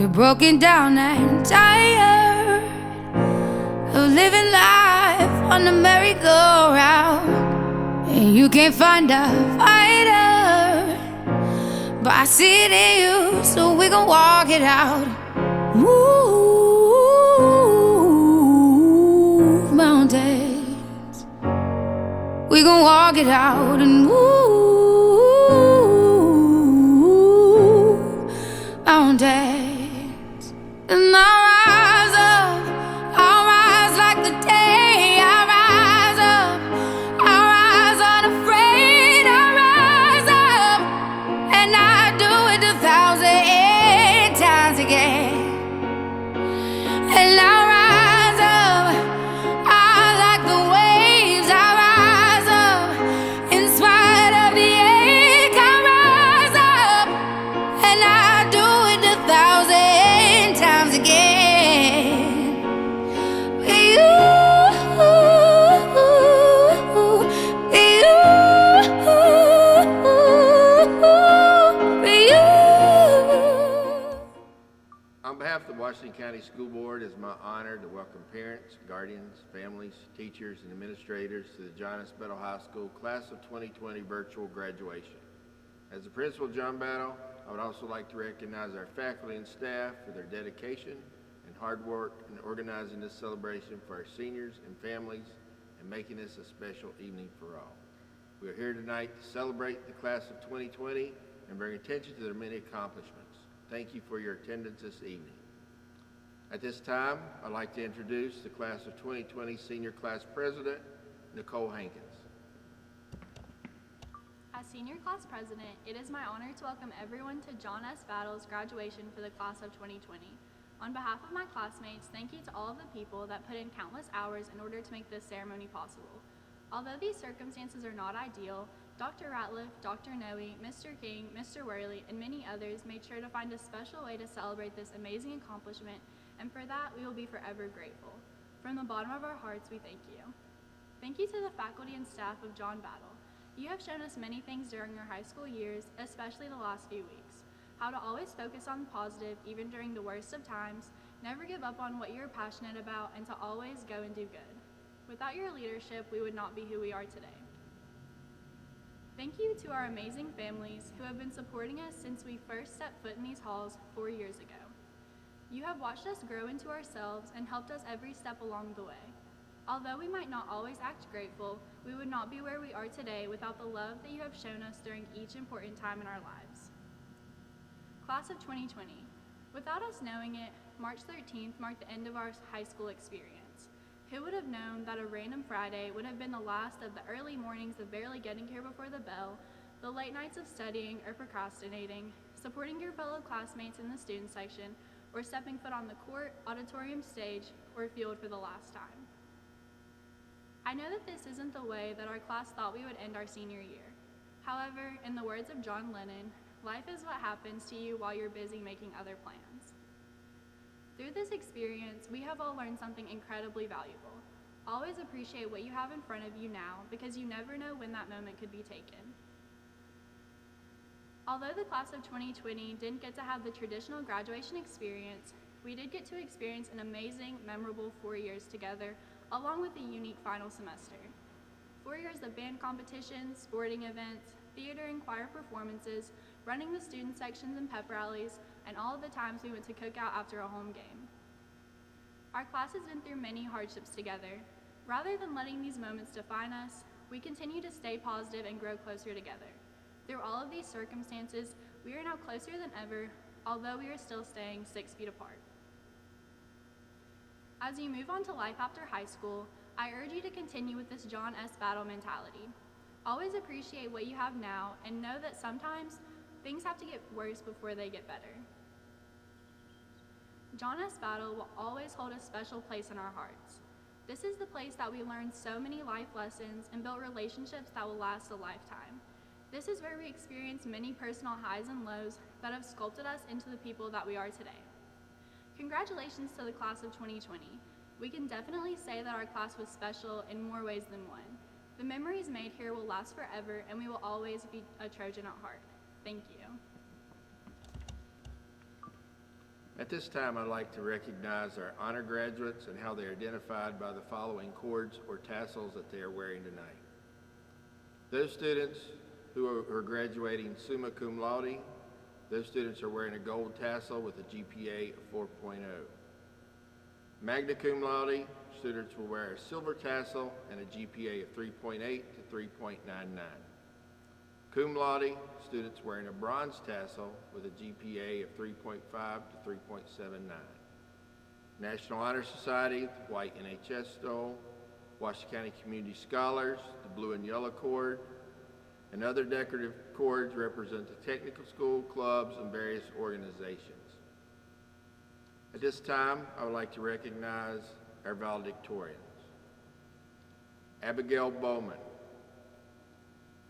You're broken down and tired of living life on the merry-go-round, and you can't find a fighter, but I see it in you, so we gon' walk it out. Move mountains, we gon' walk it out and move mountains. And I'll rise up, I'll rise like the day. I'll rise up, I'll rise unafraid. I'll rise up, and I do it 1,000 times again. And I'll rise up, I like the waves. I'll rise up, in spite of the ache. I'll rise up, and I do it 1,000 times again. On behalf of the Washington County School Board, it is my honor to welcome parents, guardians, families, teachers, and administrators to the John S. Battle High School Class of 2020 virtual graduation. As the principal of John Battle, I would also like to recognize our faculty and staff for their dedication and hard work in organizing this celebration for our seniors and families and making this a special evening for all. We are here tonight to celebrate the Class of 2020 and bring attention to their many accomplishments. Thank you for your attendance this evening. At this time, I'd like to introduce the Class of 2020 Senior Class President, Nicole Hankins. As Senior Class President, it is my honor to welcome everyone to John S. Battle's graduation for the Class of 2020. On behalf of my classmates, thank you to all of the people that put in countless hours in order to make this ceremony possible. Although these circumstances are not ideal, Dr. Ratliff, Dr. Noe, Mr. King, Mr. Worley, and many others made sure to find a special way to celebrate this amazing accomplishment, and for that, we will be forever grateful. From the bottom of our hearts, we thank you. Thank you to the faculty and staff of John Battle. You have shown us many things during your high school years, especially the last few weeks. How to always focus on the positive, even during the worst of times, never give up on what you're passionate about, and to always go and do good. Without your leadership, we would not be who we are today. Thank you to our amazing families who have been supporting us since we first set foot in these halls 4 years ago. You have watched us grow into ourselves and helped us every step along the way. Although we might not always act grateful, we would not be where we are today without the love that you have shown us during each important time in our lives. Class of 2020. Without us knowing it, March 13th marked the end of our high school experience. Who would have known that a random Friday would have been the last of the early mornings of barely getting here before the bell, the late nights of studying or procrastinating, supporting your fellow classmates in the student section, or stepping foot on the court, auditorium stage, or field for the last time. I know that this isn't the way that our class thought we would end our senior year. However, in the words of John Lennon, life is what happens to you while you're busy making other plans. Through this experience, we have all learned something incredibly valuable. Always appreciate what you have in front of you now, because you never know when that moment could be taken. Although the Class of 2020 didn't get to have the traditional graduation experience, we did get to experience an amazing, memorable 4 years together, along with a unique final semester. 4 years of band competitions, sporting events, theater and choir performances, running the student sections and pep rallies, and all of the times we went to cookout after a home game. Our class has been through many hardships together. Rather than letting these moments define us, we continue to stay positive and grow closer together. Through all of these circumstances, we are now closer than ever, although we are still staying 6 feet apart. As you move on to life after high school, I urge you to continue with this John S. Battle mentality. Always appreciate what you have now and know that sometimes things have to get worse before they get better. John S. Battle will always hold a special place in our hearts. This is the place that we learned so many life lessons and built relationships that will last a lifetime. This is where we experience many personal highs and lows that have sculpted us into the people that we are today. Congratulations to the Class of 2020. We can definitely say that our class was special in more ways than one. The memories made here will last forever, and we will always be a Trojan at heart. Thank you. At this time, I'd like to recognize our honor graduates and how they are identified by the following cords or tassels that they are wearing tonight. Those students who are graduating summa cum laude, those students are wearing a gold tassel with a GPA of 4.0. Magna cum laude, students will wear a silver tassel and a GPA of 3.8 to 3.99. Cum laude, students wearing a bronze tassel with a GPA of 3.5 to 3.79. National Honor Society, the white NHS stole. Washington County Community Scholars, the blue and yellow cord. And other decorative cords represent the technical school, clubs, and various organizations. At this time, I would like to recognize our valedictorians. Abigail Bowman,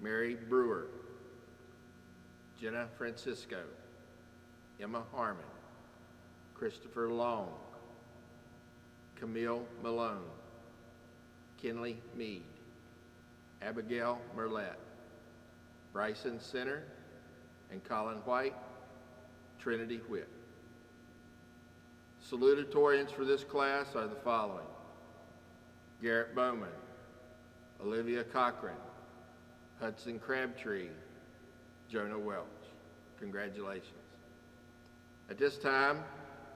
Mary Brewer, Jenna Francisco, Emma Harmon, Christopher Long, Camille Malone, Kinley Mead, Abigail Merlette, Bryson Center, and Colin White, Trinity Whip. Salutatorians for this class are the following: Garrett Bowman, Olivia Cochran, Hudson Crabtree, Jonah Welch. Congratulations. At this time,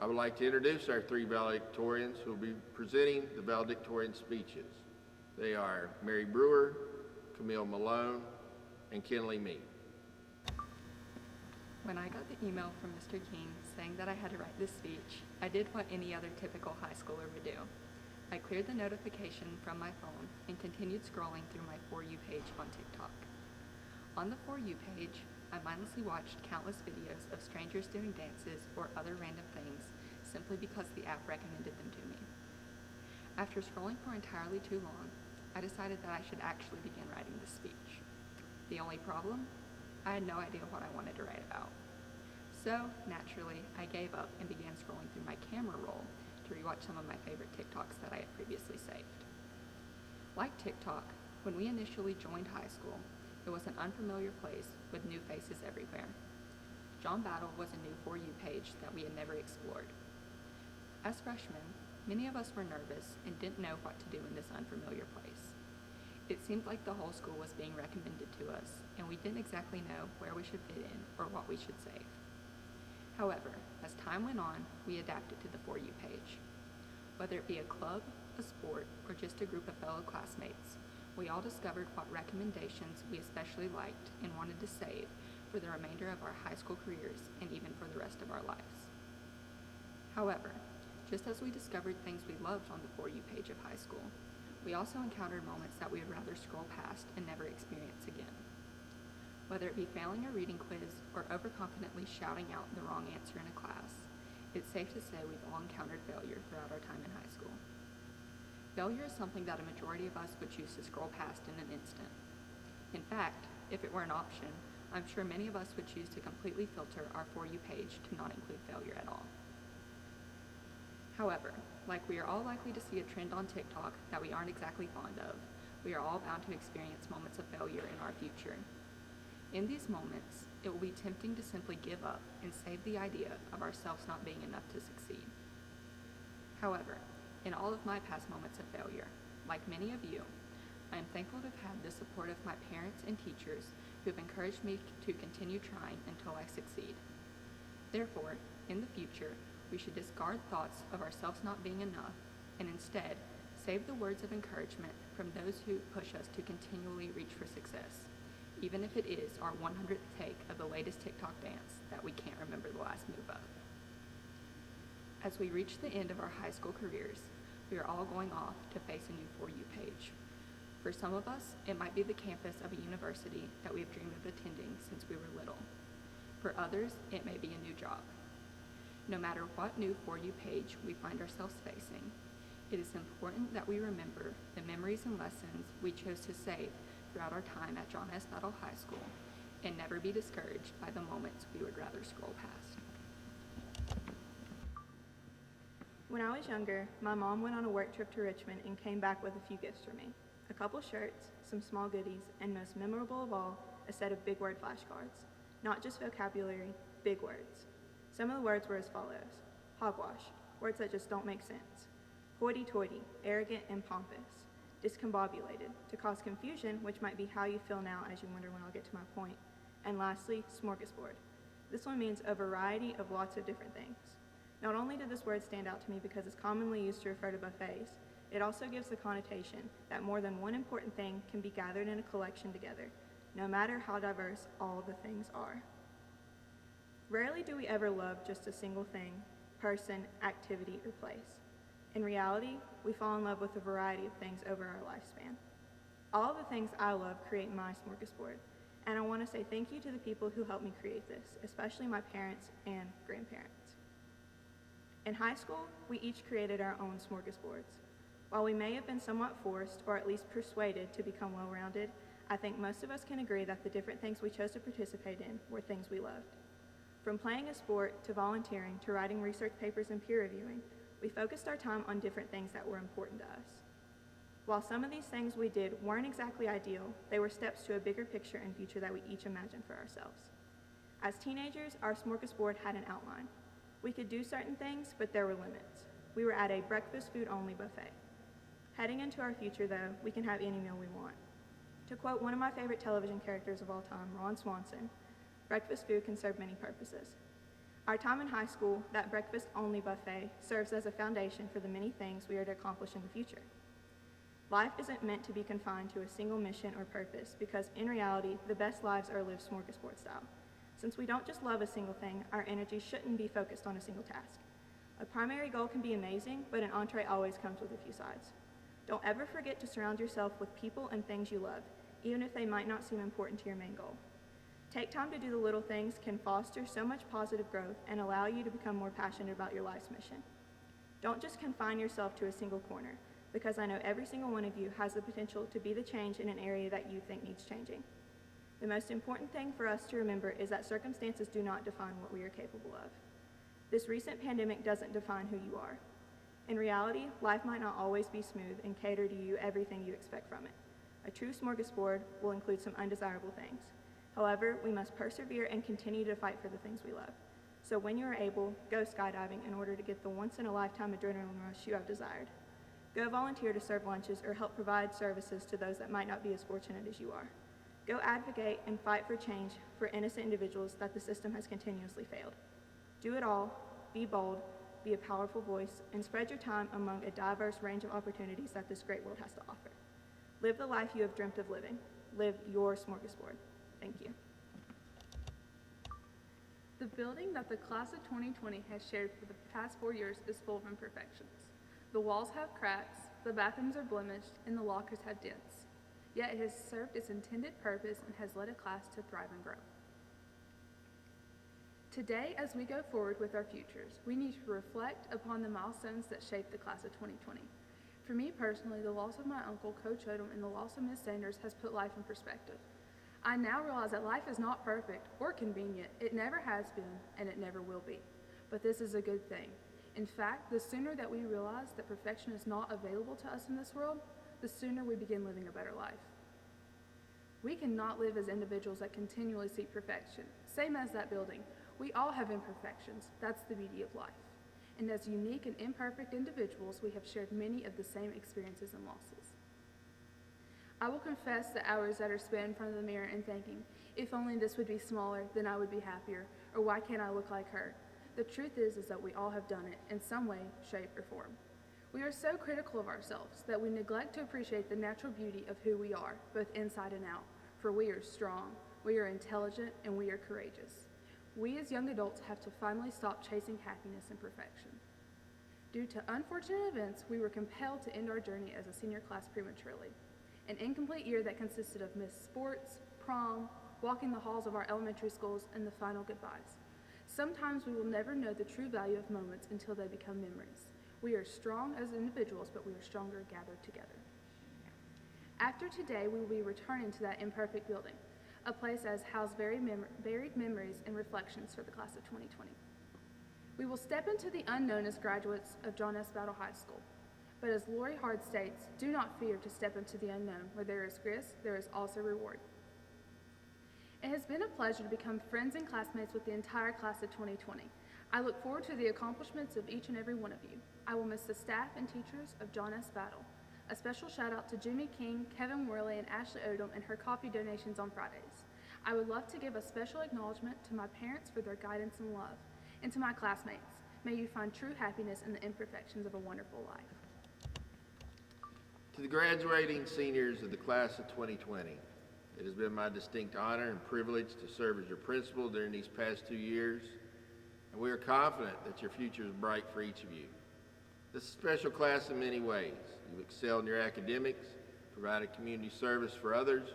I would like to introduce our three valedictorians who will be presenting the valedictorian speeches. They are Mary Brewer, Camille Malone, and Kinley Mead. When I got the email from Mr. King saying that I had to write this speech, I did what any other typical high schooler would do. I cleared the notification from my phone and continued scrolling through my For You page on TikTok. On the For You page, I mindlessly watched countless videos of strangers doing dances or other random things simply because the app recommended them to me. After scrolling for entirely too long, I decided that I should actually begin writing this speech. The only problem? I had no idea what I wanted to write about. So, naturally, I gave up and began scrolling through my camera roll to rewatch some of my favorite TikToks that I had previously saved. Like TikTok, when we initially joined high school, it was an unfamiliar place with new faces everywhere. John Battle was a new For You page that we had never explored. As freshmen, many of us were nervous and didn't know what to do in this unfamiliar place. It seemed like the whole school was being recommended to us, and we didn't exactly know where we should fit in or what we should save. However, as time went on, we adapted to the For You page. Whether it be a club, a sport, or just a group of fellow classmates, we all discovered what recommendations we especially liked and wanted to save for the remainder of our high school careers and even for the rest of our lives. However, just as we discovered things we loved on the For You page of high school, we also encountered moments that we would rather scroll past and never experience again. Whether it be failing a reading quiz or overconfidently shouting out the wrong answer in a class, it's safe to say we've all encountered failure throughout our time in high school. Failure is something that a majority of us would choose to scroll past in an instant. In fact, if it were an option, I'm sure many of us would choose to completely filter our For You page to not include failure at all. However, like we are all likely to see a trend on TikTok that we aren't exactly fond of, we are all bound to experience moments of failure in our future. In these moments, it will be tempting to simply give up and save the idea of ourselves not being enough to succeed. However, in all of my past moments of failure, like many of you, I am thankful to have had the support of my parents and teachers who have encouraged me to continue trying until I succeed. Therefore, in the future, we should discard thoughts of ourselves not being enough and instead save the words of encouragement from those who push us to continually reach for success, even if it is our 100th take of the latest TikTok dance that we can't remember the last move of. As we reach the end of our high school careers, we are all going off to face a new For You page. For some of us, it might be the campus of a university that we have dreamed of attending since we were little. For others, it may be a new job. No matter what new For You page we find ourselves facing, it is important that we remember the memories and lessons we chose to save throughout our time at John S. Battle High School and never be discouraged by the moments we would rather scroll past. When I was younger, my mom went on a work trip to Richmond and came back with a few gifts for me. A couple shirts, some small goodies, and most memorable of all, a set of big word flashcards. Not just vocabulary, big words. Some of the words were as follows: hogwash, words that just don't make sense. Hoity-toity, arrogant and pompous. Discombobulated, to cause confusion, which might be how you feel now as you wonder when I'll get to my point. And lastly, smorgasbord. This one means a variety of lots of different things. Not only did this word stand out to me because it's commonly used to refer to buffets, it also gives the connotation that more than one important thing can be gathered in a collection together, no matter how diverse all the things are. Rarely do we ever love just a single thing, person, activity, or place. In reality, we fall in love with a variety of things over our lifespan. All of the things I love create my smorgasbord, and I want to say thank you to the people who helped me create this, especially my parents and grandparents. In high school, we each created our own smorgasbords. While we may have been somewhat forced, or at least persuaded, to become well-rounded, I think most of us can agree that the different things we chose to participate in were things we loved. From playing a sport, to volunteering, to writing research papers and peer reviewing, we focused our time on different things that were important to us. While some of these things we did weren't exactly ideal, they were steps to a bigger picture and future that we each imagined for ourselves. As teenagers, our smorgasbord had an outline. We could do certain things, but there were limits. We were at a breakfast food-only buffet. Heading into our future, though, we can have any meal we want. To quote one of my favorite television characters of all time, Ron Swanson, breakfast food can serve many purposes. Our time in high school, that breakfast-only buffet, serves as a foundation for the many things we are to accomplish in the future. Life isn't meant to be confined to a single mission or purpose because, in reality, the best lives are lived smorgasbord style. Since we don't just love a single thing, our energy shouldn't be focused on a single task. A primary goal can be amazing, but an entree always comes with a few sides. Don't ever forget to surround yourself with people and things you love, even if they might not seem important to your main goal. Take time to do the little things can foster so much positive growth and allow you to become more passionate about your life's mission. Don't just confine yourself to a single corner, because I know every single one of you has the potential to be the change in an area that you think needs changing. The most important thing for us to remember is that circumstances do not define what we are capable of. This recent pandemic doesn't define who you are. In reality, life might not always be smooth and cater to you everything you expect from it. A true smorgasbord will include some undesirable things. However, we must persevere and continue to fight for the things we love. So when you are able, go skydiving in order to get the once-in-a-lifetime adrenaline rush you have desired. Go volunteer to serve lunches or help provide services to those that might not be as fortunate as you are. Go advocate and fight for change for innocent individuals that the system has continuously failed. Do it all, be bold, be a powerful voice, and spread your time among a diverse range of opportunities that this great world has to offer. Live the life you have dreamt of living. Live your smorgasbord. Thank you. The building that the class of 2020 has shared for the past 4 years is full of imperfections. The walls have cracks, the bathrooms are blemished, and the lockers have dents. Yet it has served its intended purpose and has led a class to thrive and grow. Today, as we go forward with our futures, we need to reflect upon the milestones that shaped the class of 2020. For me personally, the loss of my uncle, Coach Odom, and the loss of Ms. Sanders has put life in perspective. I now realize that life is not perfect or convenient. It never has been, and it never will be. But this is a good thing. In fact, the sooner that we realize that perfection is not available to us in this world, the sooner we begin living a better life. We cannot live as individuals that continually seek perfection. Same as that building. We all have imperfections. That's the beauty of life. And as unique and imperfect individuals, we have shared many of the same experiences and losses. I will confess the hours that are spent in front of the mirror and thinking, if only this would be smaller, then I would be happier, or why can't I look like her? The truth is that we all have done it in some way, shape, or form. We are so critical of ourselves that we neglect to appreciate the natural beauty of who we are, both inside and out, for we are strong, we are intelligent, and we are courageous. We as young adults have to finally stop chasing happiness and perfection. Due to unfortunate events, we were compelled to end our journey as a senior class prematurely. An incomplete year that consisted of missed sports, prom, walking the halls of our elementary schools, and the final goodbyes. Sometimes we will never know the true value of moments until they become memories. We are strong as individuals, but we are stronger gathered together. After today, we will be returning to that imperfect building, a place that has housed varied memories and reflections for the class of 2020. We will step into the unknown as graduates of John S. Battle High School. But as Lori Hard states, do not fear to step into the unknown. Where there is risk, there is also reward. It has been a pleasure to become friends and classmates with the entire class of 2020. I look forward to the accomplishments of each and every one of you. I will miss the staff and teachers of John S. Battle. A special shout out to Jimmy King, Kevin Worley, and Ashley Odom and her coffee donations on Fridays. I would love to give a special acknowledgement to my parents for their guidance and love, and to my classmates. May you find true happiness in the imperfections of a wonderful life. To the graduating seniors of the class of 2020, it has been my distinct honor and privilege to serve as your principal during these past 2 years, and we are confident that your future is bright for each of you. This is a special class in many ways. You've excelled in your academics, provided community service for others,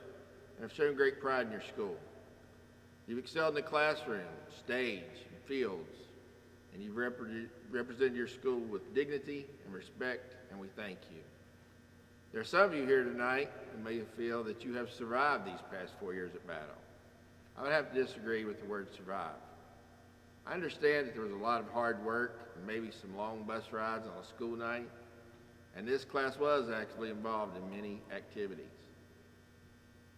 and have shown great pride in your school. You've excelled in the classroom, stage, and fields, and you've represented your school with dignity and respect, and we thank you. There are some of you here tonight who may feel that you have survived these past 4 years at Battle. I would have to disagree with the word survive. I understand that there was a lot of hard work and maybe some long bus rides on a school night, and this class was actually involved in many activities.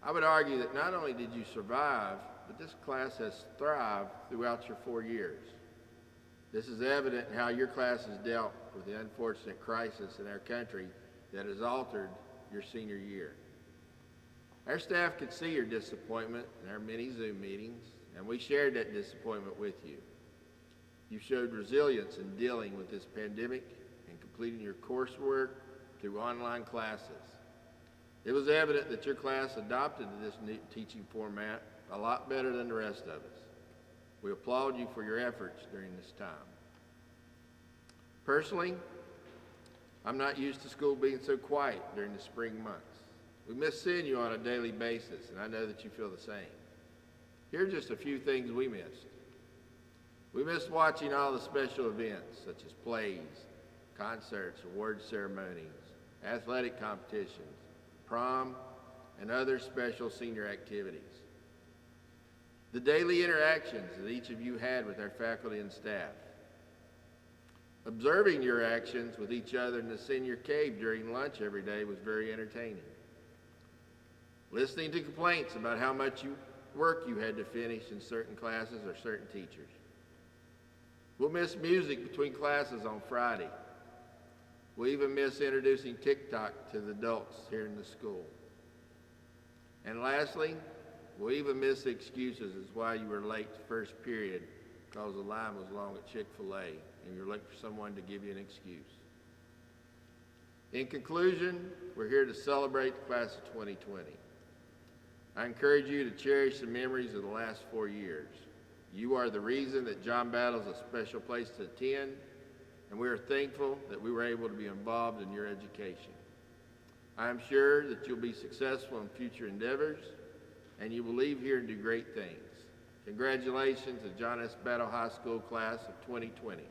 I would argue that not only did you survive, but this class has thrived throughout your 4 years. This is evident in how your class has dealt with the unfortunate crisis in our country that has altered your senior year. Our staff could see your disappointment in our many Zoom meetings, and we shared that disappointment with you. You showed resilience in dealing with this pandemic and completing your coursework through online classes. It was evident that your class adopted this new teaching format a lot better than the rest of us. We applaud you for your efforts during this time. Personally, I'm not used to school being so quiet during the spring months. We miss seeing you on a daily basis, and I know that you feel the same. Here are just a few things we missed. We missed watching all the special events, such as plays, concerts, award ceremonies, athletic competitions, prom, and other special senior activities. The daily interactions that each of you had with our faculty and staff. Observing your actions with each other in the senior cave during lunch every day was very entertaining. Listening to complaints about how much work you had to finish in certain classes or certain teachers. We'll miss music between classes on Friday. We'll even miss introducing TikTok to the adults here in the school. And lastly, we'll even miss the excuses as why you were late to first period because the line was long at Chick-fil-A and you're looking for someone to give you an excuse. In conclusion, we're here to celebrate the class of 2020. I encourage you to cherish the memories of the last 4 years. You are the reason that John Battle is a special place to attend, and we are thankful that we were able to be involved in your education. I am sure that you'll be successful in future endeavors, and you will leave here and do great things. Congratulations to John S. Battle High School class of 2020.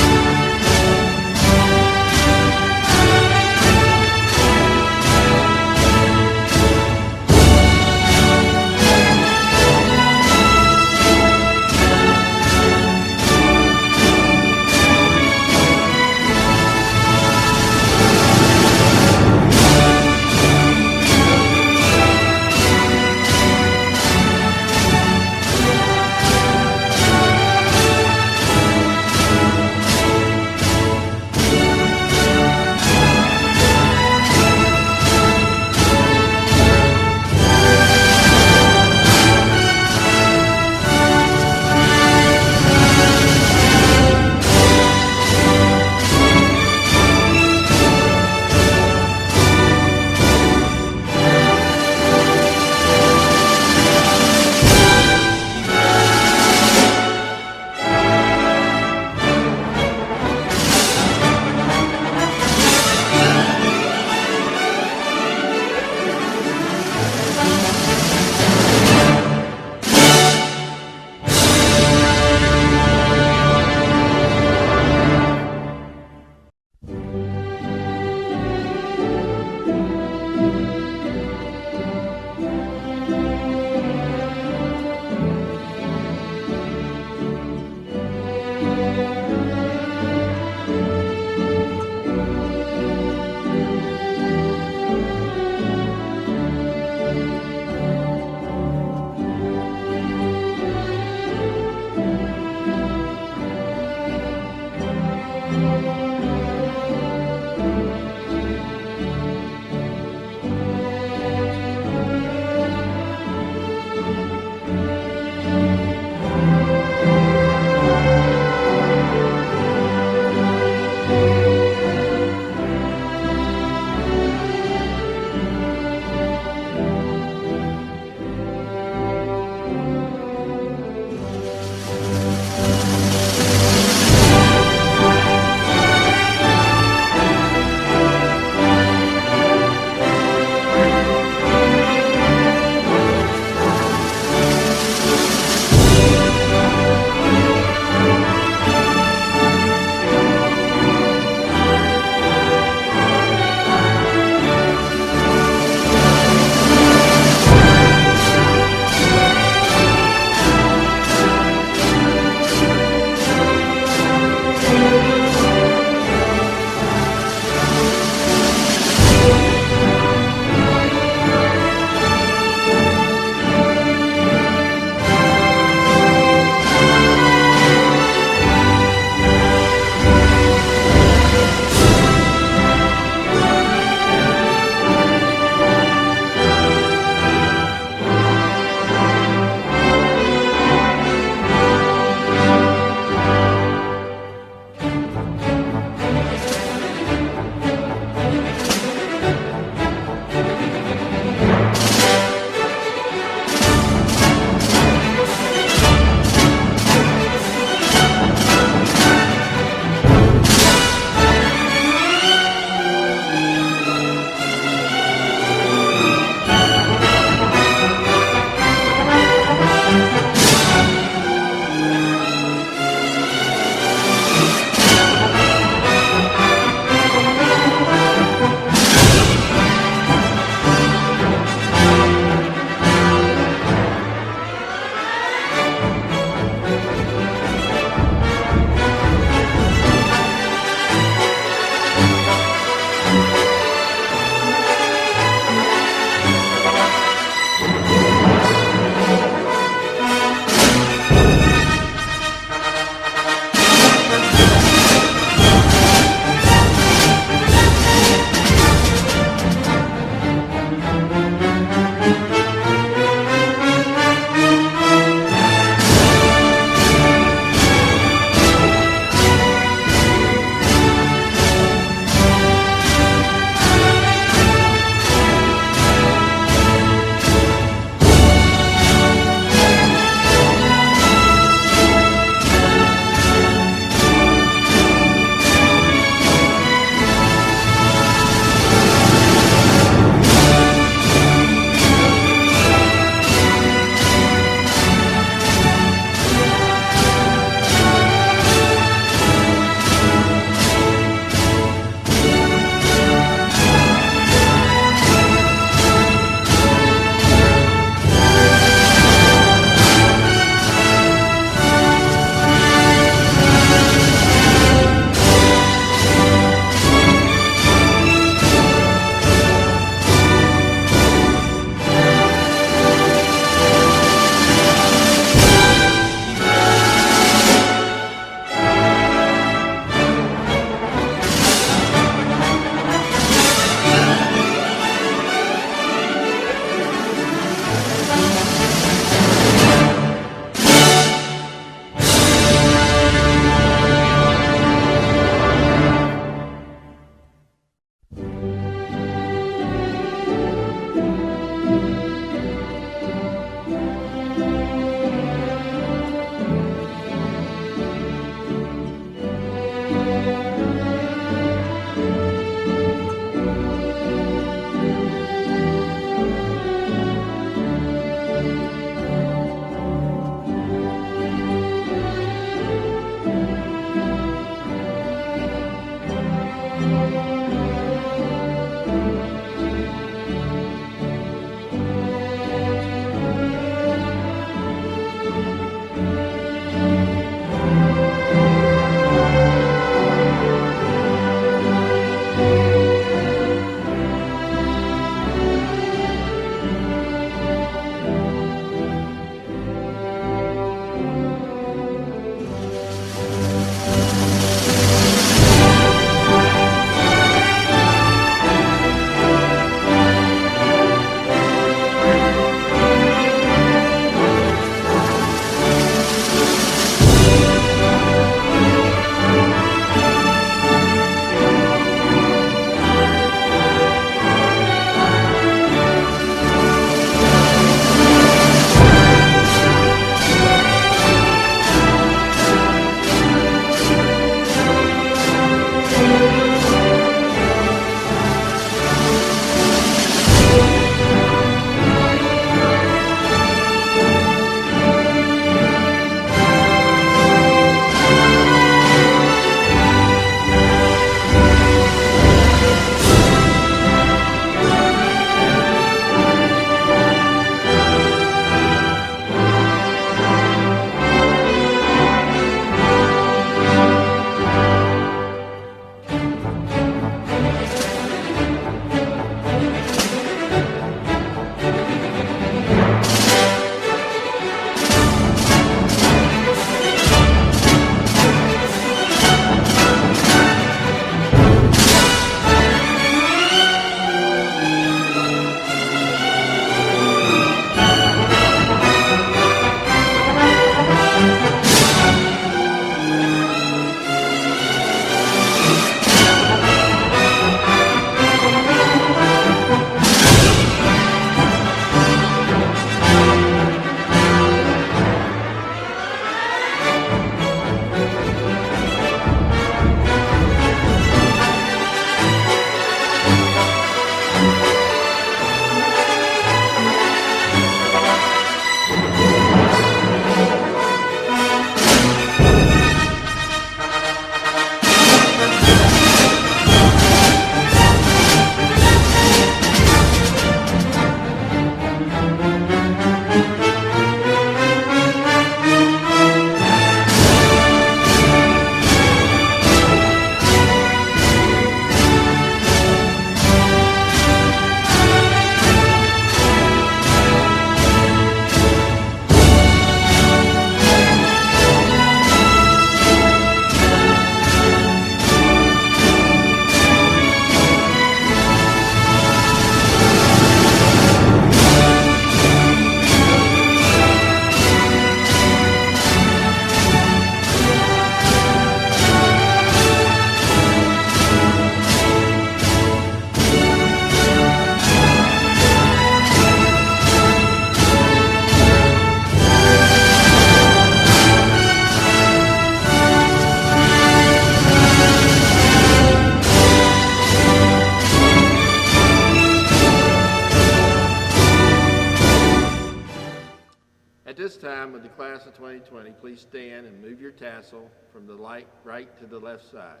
2020, please stand and move your tassel from the right to the left side.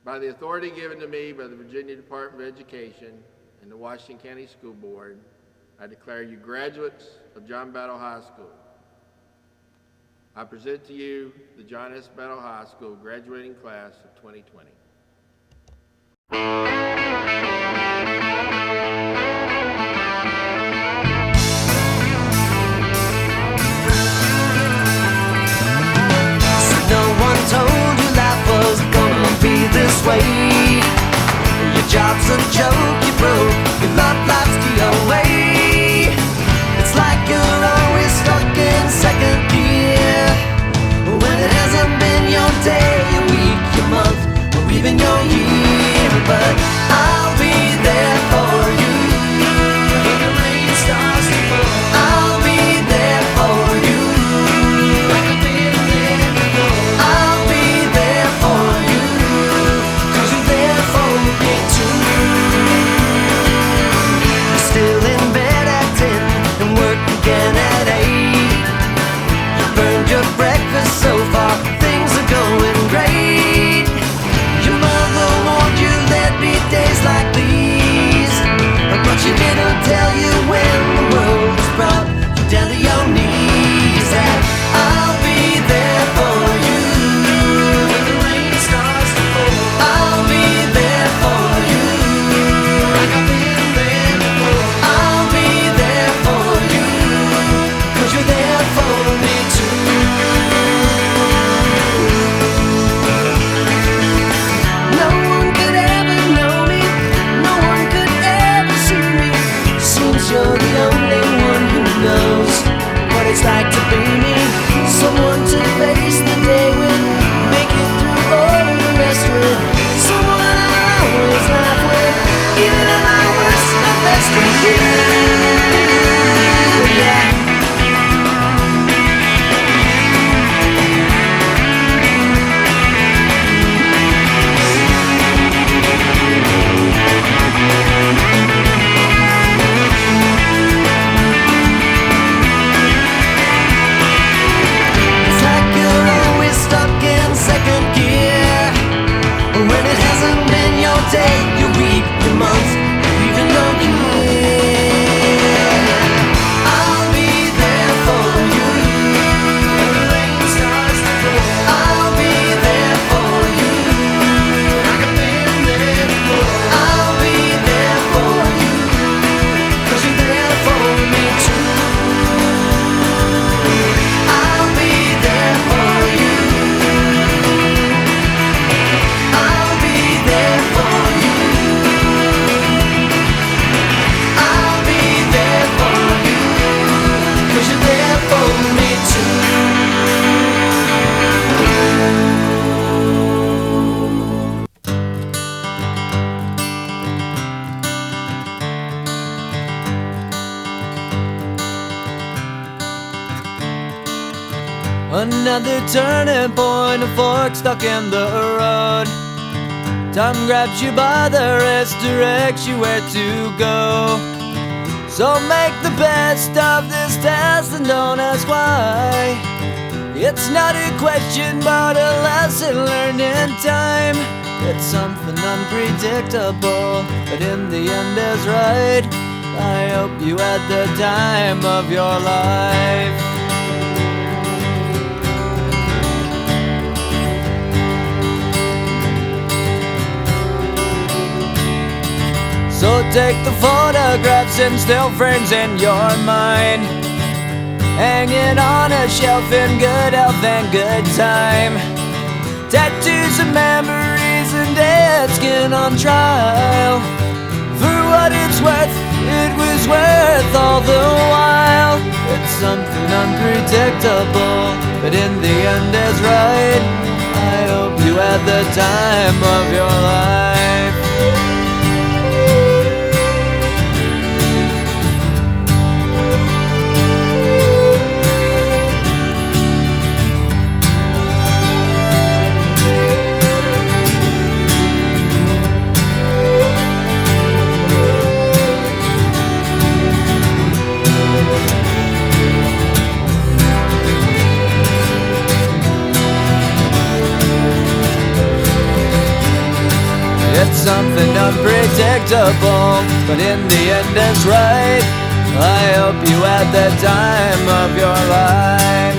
By the authority given to me by the Virginia Department of Education and the Washington County School Board, I declare you graduates of John Battle High School. I present to you the John S. Battle High School graduating class of 2020. No one told you life was gonna be this way. Your job's a joke, you broke, your love life's the away. It's like you're always stuck in second gear, when it hasn't been your day, your week, your month, or even your year. But I'll be there for you when the rain starts to fall. I'll be there for you like I've been there before. I'll be there for you 'cause you're there for me too. You're still in bed at 10 and work again at 8. You burned your breakfast so far, things are going great. Your mother warned you there'd be days like these, but she didn't tell you when the world was brought you down to your knees. That I'll be there for you when the rain starts to fall. I'll be there for you like I've been there before. I'll be there for you 'cause you're there for me too. No one could ever know me, no one could ever see me. Seems you're the only one who knows what it's like to be me. Someone to face the day with, make it through all the rest with. Someone I always laugh with, even at my worst, my best with you. Yeah. It's like you're always stuck in second gear, when it hasn't been your day, your week, your month, or even your year. I'll be there for you when the rain starts to fall. I'll be there for you like I've been there before. I'll be there for you 'cause you're there for me too. I'll be there for you. I'll be there for you. I'll be there for you 'cause you're there for me too. Another turning point, a fork stuck in the road. Time grabs you by the wrist, directs you where to go. So make the best of this test and don't ask why. It's not a question but a lesson learned in time. It's something unpredictable, but in the end is right. I hope you had the time of your life. So take the photographs and still frames in your mind, hanging on a shelf in good health and good time. Tattoos and memories and dead skin on trial. For what it's worth, it was worth all the while. It's something unpredictable, but in the end is right. I hope you had the time of your life. unpredictable, but in the end it's right. I hope you had the time of your life.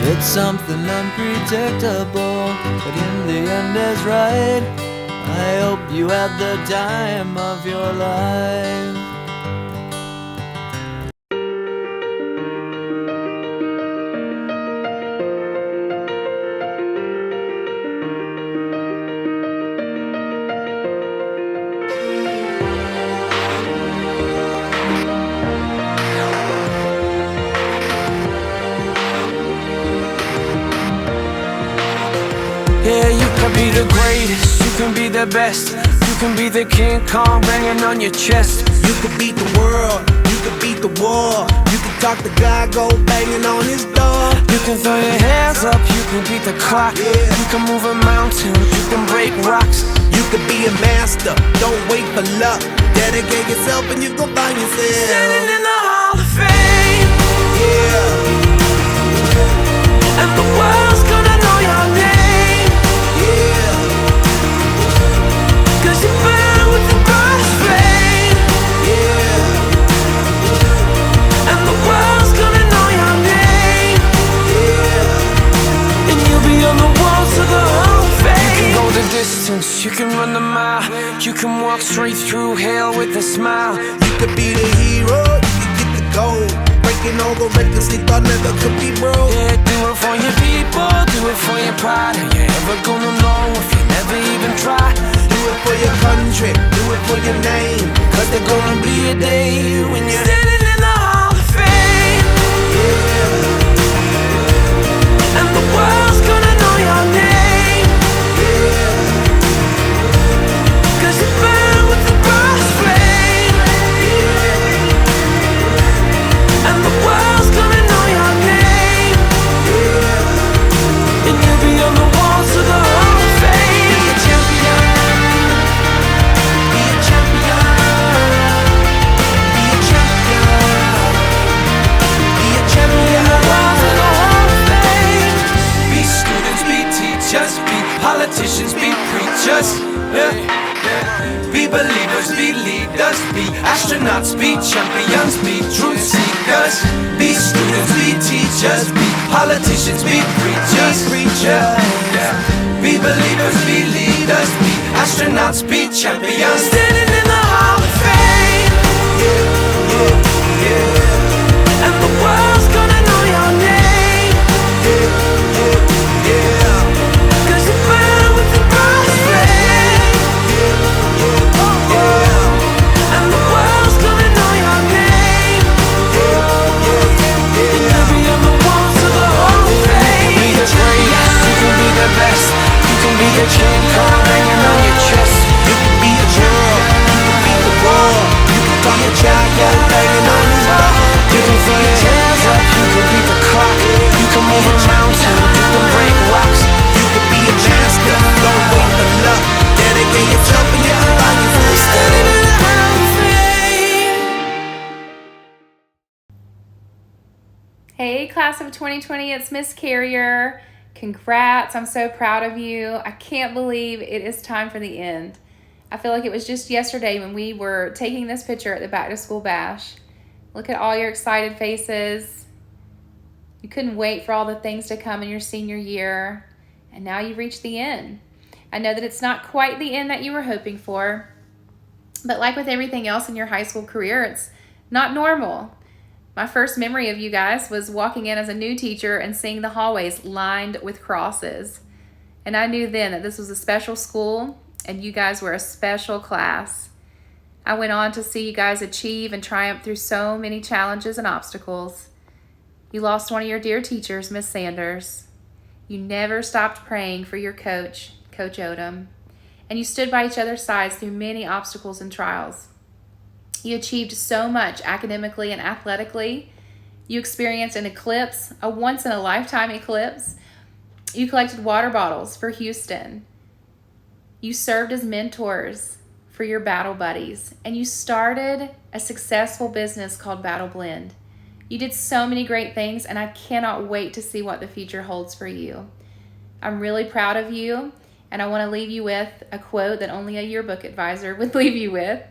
It's something unpredictable, but in the end is right. I hope you had the time of your life. Yeah, you can be the greatest, you can be the best, you can be the King Kong banging on your chest. You could beat the world, you could beat the war. You can talk to God, go banging on his door. You can throw your hands up, you can beat the clock. You can move a mountain, you can break rocks. You could be a master, don't wait for luck. Dedicate yourself and you gon' find yourself Standing in the Hall of Fame, yeah. and the world's gonna know your name, Yeah, 'cause you burn with the brightest flame, yeah, and the world's gonna know your name, yeah. and you'll be on the walls of the Hall of Fame. You can go the distance, you can run the mile, you can walk straight through hell with a smile. You could be the hero, you can get the gold. Breaking all the records they thought never could be broke. Yeah, do it for your people, do it for your pride. Are you ever gonna know if you never even try? Do it for your country, do it for your name. 'Cause there's gonna be a day when you're Standing in the Hall of Fame, and the world's gonna know your name, 'cause you burn with the brightest flame, and the world's gonna know your name, and you'll be on the walls of the Hall of Fame. Be a champion, be a champion, be a champion, be a champion. Walls of the Hall of Fame. Be students, be teachers, be politicians, be preachers. Yeah. Be believers, be leaders, be astronauts, be champions, be truth seekers. Be students, be teachers, be politicians, be preachers. Yeah. Be believers, be leaders, be astronauts, be champions. Standing in the Hall of Fame, and the world's gonna know your name, 'cause you burn with the brightest flame, and the world's gonna know your name, and you'll be on the walls of the Hall of Fame. You can be the greatest, you can be the best, you can be the King Kong banging on your chest. You can be the world, you can beat the war. You can talk to God, go banging on his door. You can throw your hands up, you can beat the clock. You can move a mountain, you can break rocks. You could be a master, don't wait for luck. Dedicate yourself and you can find yourself Standing in the Hall of Fame. Hey, class of 2020, it's Miss Carrier. Congrats, I'm so proud of you. I can't believe it is time for the end. I feel like it was just yesterday when we were taking this picture at the back to school bash. Look at all your excited faces. You couldn't wait for all the things to come in your senior year, and now you've reached the end. I know that it's not quite the end that you were hoping for, but like with everything else in your high school career, it's not normal. My first memory of you guys was walking in as a new teacher and seeing the hallways lined with crosses. And I knew then that this was a special school and you guys were a special class. I went on to see you guys achieve and triumph through so many challenges and obstacles. You lost one of your dear teachers, Miss Sanders. You never stopped praying for your coach, Coach Odom. And you stood by each other's sides through many obstacles and trials. You achieved so much academically and athletically. You experienced an eclipse, a once-in-a-lifetime eclipse. You collected water bottles for Houston. You served as mentors for your battle buddies. And you started a successful business called Battle Blend. You did so many great things, and I cannot wait to see what the future holds for you. I'm really proud of you, and I want to leave you with a quote that only a yearbook advisor would leave you with.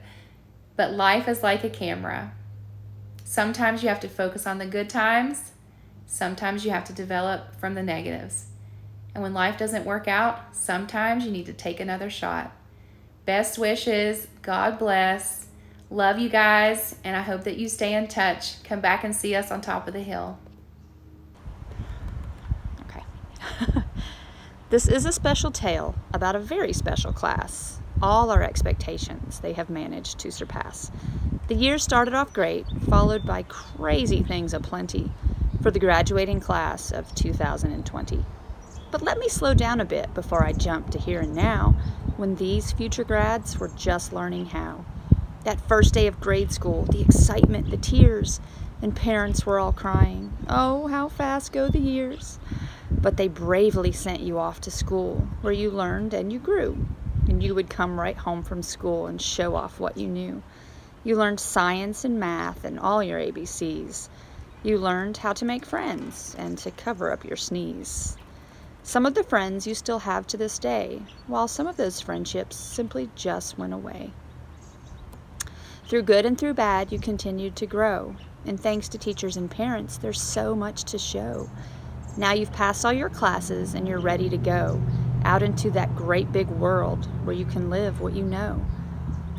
But life is like a camera. Sometimes you have to focus on the good times. Sometimes you have to develop from the negatives. And when life doesn't work out, sometimes you need to take another shot. Best wishes. God bless. Love you guys, and I hope that you stay in touch. Come back and see us on top of the hill. Okay. This is a special tale about a very special class. All our expectations they have managed to surpass. The year started off great, followed by crazy things aplenty for the graduating class of 2020. But let me slow down a bit before I jump to here and now, when these future grads were just learning how. That first day of grade school, the excitement, the tears, and parents were all crying, "Oh, how fast go the years." But they bravely sent you off to school, where you learned and you grew, and you would come right home from school and show off what you knew. You learned science and math and all your ABCs. You learned how to make friends and to cover up your sneeze. Some of the friends you still have to this day, while some of those friendships simply just went away. Through good and through bad, you continued to grow, and thanks to teachers and parents, there's so much to show. Now you've passed all your classes and you're ready to go out into that great big world where you can live what you know.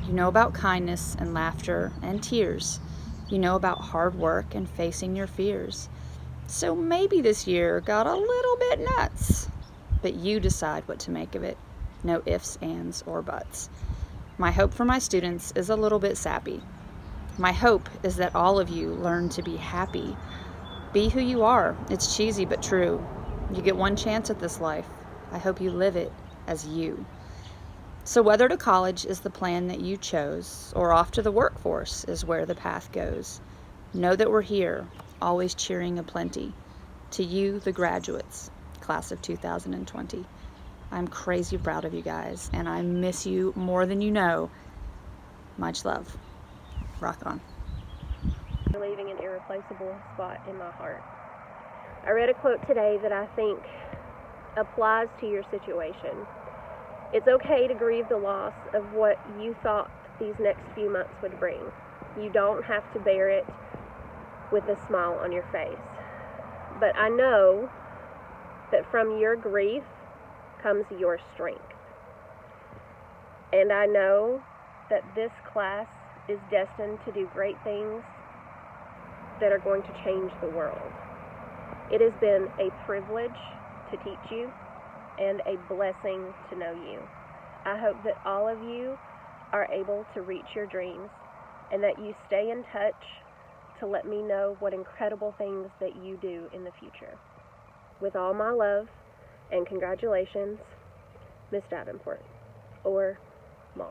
You know about kindness and laughter and tears. You know about hard work and facing your fears. So maybe this year got a little bit nuts, but you decide what to make of it. No ifs, ands, or buts. My hope for my students is a little bit sappy. My hope is that all of you learn to be happy. Be who you are. It's cheesy but true. You get one chance at this life. I hope you live it as you. So whether to college is the plan that you chose, or off to the workforce is where the path goes, know that we're here, always cheering aplenty. To you, the graduates, class of 2020. I'm crazy proud of you guys, and I miss you more than you know. Much love. Rock on. Leaving an irreplaceable spot in my heart. I read a quote today that I think applies to your situation. It's okay to grieve the loss of what you thought these next few months would bring. You don't have to bear it with a smile on your face. But I know that from your grief comes your strength. And I know that this class is destined to do great things that are going to change the world. It has been a privilege to teach you and a blessing to know you. I hope that all of you are able to reach your dreams and that you stay in touch to let me know what incredible things that you do in the future. With all my love and congratulations, Miss Davenport, or Mom.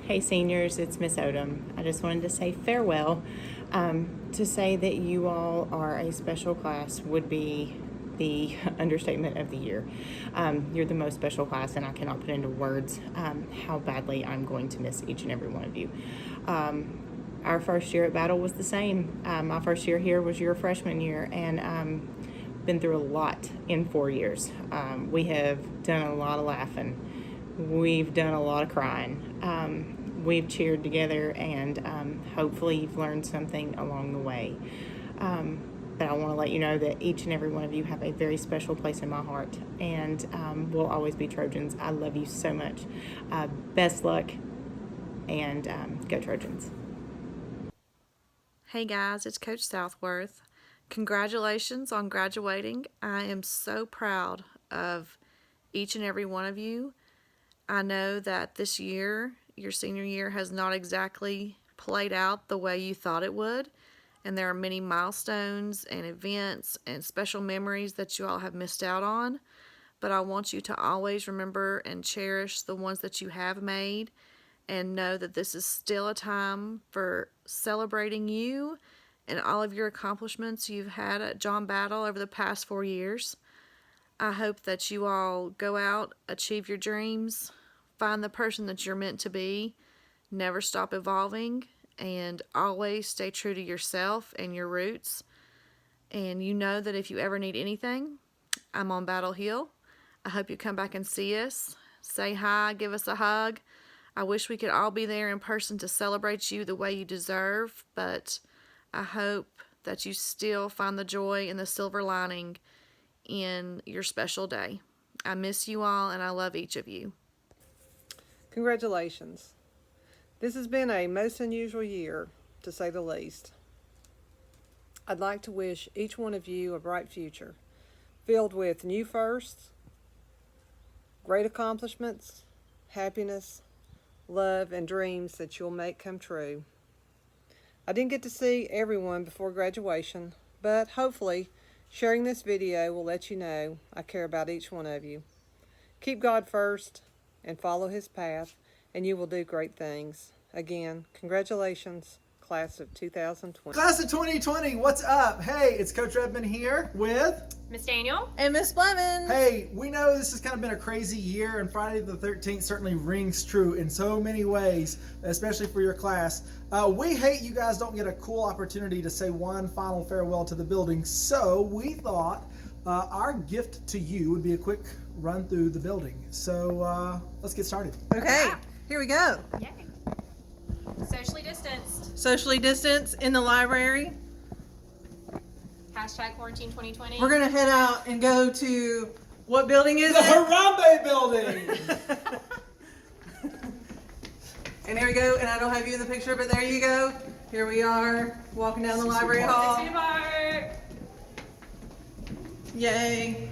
Hey seniors, it's Miss Odom. I just wanted to say farewell. To say that you all are a special class would be the understatement of the year. You're the most special class, and I cannot put into words how badly I'm going to miss each and every one of you. Our first year at Battle was the same. My first year here was your freshman year, and been through a lot in 4 years. We have done a lot of laughing. We've done a lot of crying. We've cheered together, and hopefully you've learned something along the way. But I want to let you know that each and every one of you have a very special place in my heart, and will always be Trojans. I love you so much. Best luck, and go Trojans. Hey guys, it's Coach Southworth. Congratulations on graduating. I am so proud of each and every one of you. I know that this year, your senior year, has not exactly played out the way you thought it would, and there are many milestones and events and special memories that you all have missed out on, but I want you to always remember and cherish the ones that you have made, and know that this is still a time for celebrating you and all of your accomplishments you've had at John Battle over the past 4 years. I hope that you all go out, achieve your dreams, find the person that you're meant to be, never stop evolving, and always stay true to yourself and your roots. And you know that if you ever need anything, I'm on Battle Hill. I hope you come back and see us. Say hi, give us a hug. I wish we could all be there in person to celebrate you the way you deserve, but I hope that you still find the joy and the silver lining in your special day. I miss you all, and I love each of you. Congratulations. This has been a most unusual year, to say the least. I'd like to wish each one of you a bright future, filled with new firsts, great accomplishments, happiness, love, and dreams that you'll make come true. I didn't get to see everyone before graduation, but hopefully sharing this video will let you know I care about each one of you. Keep God first and follow His path, and you will do great things. Again, congratulations, class of 2020. Class of 2020, what's up? Hey, it's Coach Redmond here with Miss Daniel and Miss Blevins. Hey, we know this has kind of been a crazy year, and Friday the 13th certainly rings true in so many ways, especially for your class. We hate you guys don't get a cool opportunity to say one final farewell to the building, so we thought our gift to you would be a quick run through the building. So let's get started. Okay, here we go. Yay. Socially distanced. Socially distanced in the library. Hashtag quarantine 2020. We're gonna head out and go to, what building is it? The Harambe building! And there we go, and I don't have you in the picture, but there you go. Here we are, walking down the library hall. 6 feet apart. Yay.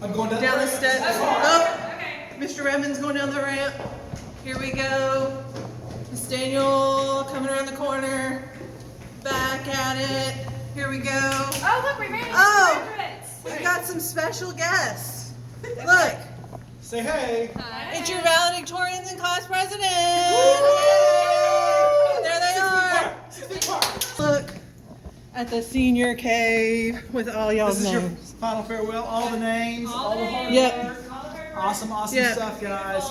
I'm going down the steps. Oh, okay. Mr. Redmond's going down the ramp. Here we go. Miss Daniel coming around the corner. Back at it. Here we go. Oh, look, we made it. Oh, we've got some special guests. Look. Say hey. Hi. It's your valedictorians and class president. There they are. Look at the senior cave with all y'all's names. This is your final farewell. All the names. All the hard work. Awesome stuff, guys.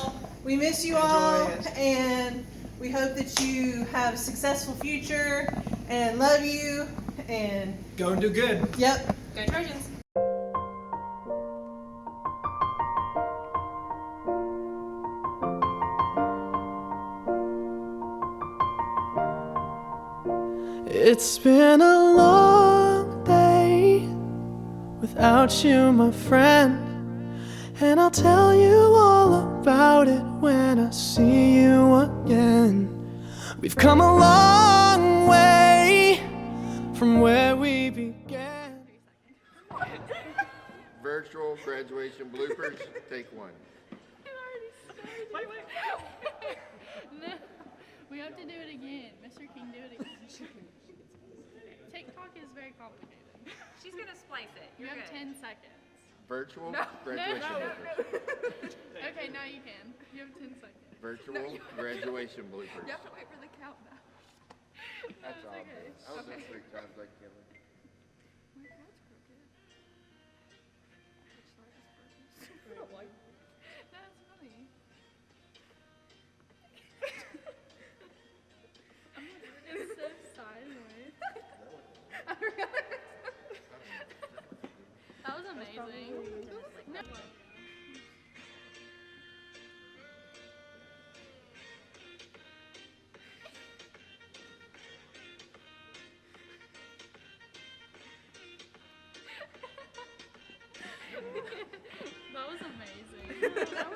We miss you all, and we hope that you have a successful future, and love you, and go and do good. Yep. Go Trojans. It's been a long day without you, my friend. And I'll tell you all about it when I see you again. We've come a long way from where we began. Virtual graduation bloopers, take one. No, we have to do it again. Mr. King, do it again. TikTok is very complicated. She's going to splice it. You have 10 seconds. Virtual No. graduation No. bloopers. Okay, now you can. You have 10 seconds. Virtual graduation bloopers. You have to wait for the countdown. That's okay. obvious. I was Okay. 3 times like Kevin. That's funny. It's so sideways. That was amazing. No. That was amazing.